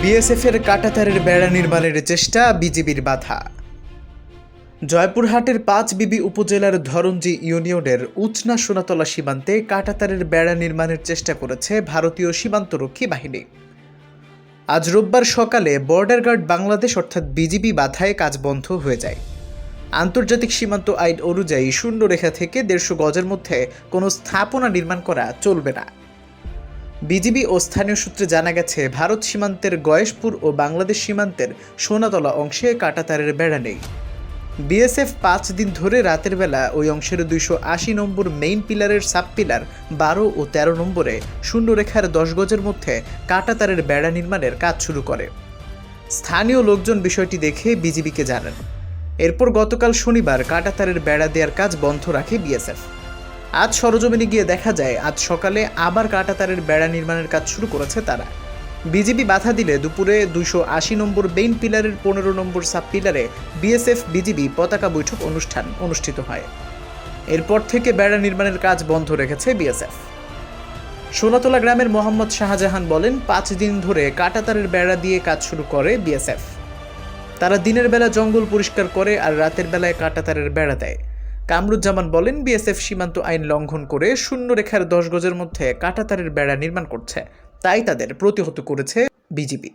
বিএসএফের কাঁটাতারের বেড়া নির্মাণের চেষ্টা, বিজিবির বাধা। জয়পুরহাটের পাঁচবিবি উপজেলার ধরঞ্জি ইউনিয়নের উচনা সোনাতলা সীমান্তে কাঁটাতারের বেড়া নির্মাণের চেষ্টা করেছে ভারতীয় সীমান্তরক্ষী বাহিনী। আজ রোববার সকালে বর্ডার গার্ড বাংলাদেশ অর্থাৎ বিজিবি বাধায় কাজ বন্ধ হয়ে যায়। আন্তর্জাতিক সীমান্ত আইন অনুযায়ী শূন্যরেখা থেকে 150 গজের মধ্যে কোনো স্থাপনা নির্মাণ করা চলবে না। বিজিবি ও স্থানীয় সূত্রে জানা গেছে, ভারত সীমান্তের গয়েশপুর ও বাংলাদেশ সীমান্তের সোনাতলা অংশে কাঁটাতারের বেড়া নেই। বিএসএফ 5 দিন ধরে রাতের বেলা ওই অংশের 280 নম্বর মেইন পিলারের সাব পিলার 12 ও 13 নম্বরে শূন্যরেখার 10 গজের মধ্যে কাঁটাতারের বেড়া নির্মাণের কাজ শুরু করে। স্থানীয় লোকজন বিষয়টি দেখে বিজিবিকে জানান। এরপর গতকাল শনিবার কাঁটাতারের বেড়া দেওয়ার কাজ বন্ধ রাখে বিএসএফ। আজ সরজমিনে গিয়ে দেখা যায়, আজ সকালে আবার কাঁটাতারের বেড়া নির্মাণের কাজ শুরু করেছে তারা। বিজিবি বাধা দিলে দুপুরে 280 নম্বর মেইন পিলারের 15 নম্বর সাব পিলারে বিএসএফ বিজিবি পতাকা বৈঠক অনুষ্ঠান অনুষ্ঠিত হয়। এরপর থেকে বেড়া নির্মাণের কাজ বন্ধ রেখেছে বিএসএফ। সোনাতলা গ্রামের মোহাম্মদ শাহজাহান বলেন, 5 দিন ধরে কাঁটাতারের বেড়া দিয়ে কাজ শুরু করে বিএসএফ। তারা দিনের বেলা জঙ্গল পরিষ্কার করে আর রাতের বেলায় কাঁটাতারের বেড়া দেয়। কামরুজ্জামান বলেন, বিএসএফ সীমান্ত আইন লঙ্ঘন করে শূন্যরেখার 10 গজের মধ্যে কাঁটাতারের বেড়া নির্মাণ করছে, তাই তাদের প্রতিহত করেছে বিজিবি।